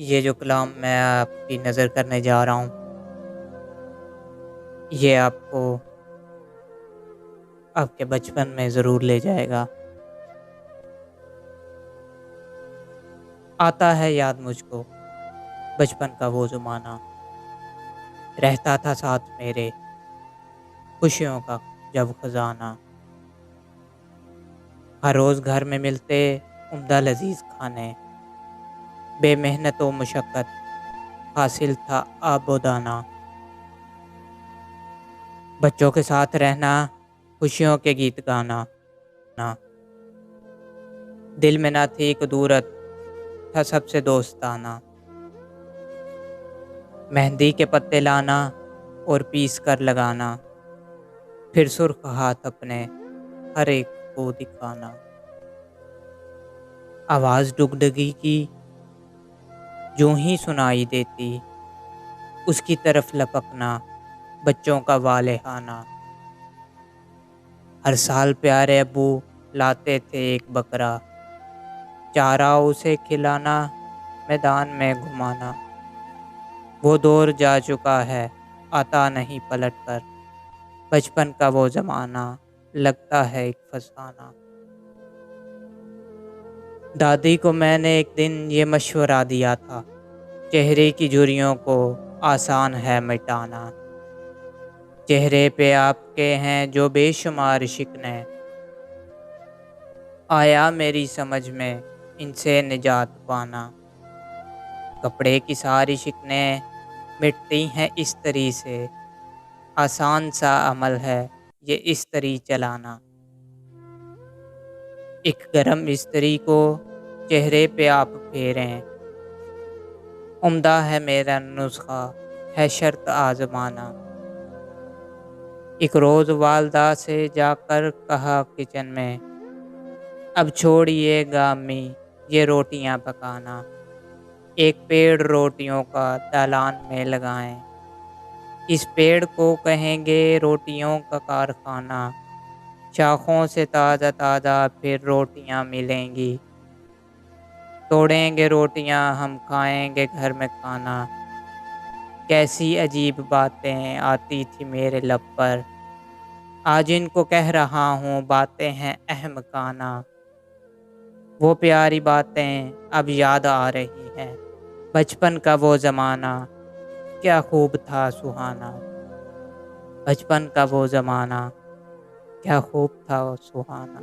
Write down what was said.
یہ جو کلام میں آپ کی نظر کرنے جا رہا ہوں، یہ آپ کو آپ کے بچپن میں ضرور لے جائے گا۔ آتا ہے یاد مجھ کو بچپن کا وہ زمانہ، رہتا تھا ساتھ میرے خوشیوں کا جب خزانہ۔ ہر روز گھر میں ملتے عمدہ لذیذ کھانے، بے محنت و مشقت حاصل تھا آب و دانہ۔ بچوں کے ساتھ رہنا، خوشیوں کے گیت گانا، دل میں نہ تھی کدورت، تھا سب سے دوستانہ۔ مہندی کے پتے لانا اور پیس کر لگانا، پھر سرخ ہاتھ اپنے ہر ایک کو دکھانا۔ آواز ڈگڈگی کی جو ہی سنائی دیتی، اس کی طرف لپکنا بچوں کا والہانہ۔ ہر سال پیارے ابو لاتے تھے ایک بکرا، چارہ اسے کھلانا، میدان میں گھمانا۔ وہ دور جا چکا ہے، آتا نہیں پلٹ کر، بچپن کا وہ زمانہ لگتا ہے ایک فسانہ۔ دادی کو میں نے ایک دن یہ مشورہ دیا تھا، چہرے کی جھریوں کو آسان ہے مٹانا۔ چہرے پہ آپ کے ہیں جو بے شمار شکنیں، آیا میری سمجھ میں ان سے نجات پانا۔ کپڑے کی ساری شکنیں مٹتی ہیں استری سے، آسان سا عمل ہے یہ استری چلانا۔ ایک گرم استری کو چہرے پہ آپ پھیریں، عمدہ ہے میرا نسخہ ہے شرط آزمانا۔ ایک روز والدہ سے جا کر کہا کچن میں، اب چھوڑیے گا امی یہ روٹیاں پکانا۔ ایک پیڑ روٹیوں کا دالان میں لگائیں، اس پیڑ کو کہیں گے روٹیوں کا کارخانہ۔ شاخوں سے تازہ تازہ پھر روٹیاں ملیں گی، توڑیں گے روٹیاں ہم کھائیں گے گھر میں کھانا۔ کیسی عجیب باتیں آتی تھی میرے لب پر، آج ان کو کہہ رہا ہوں باتیں ہیں احمقانہ۔ وہ پیاری باتیں اب یاد آ رہی ہیں، بچپن کا وہ زمانہ کیا خوب تھا سہانا۔ بچپن کا وہ زمانہ کیا خوب تھا سہانا۔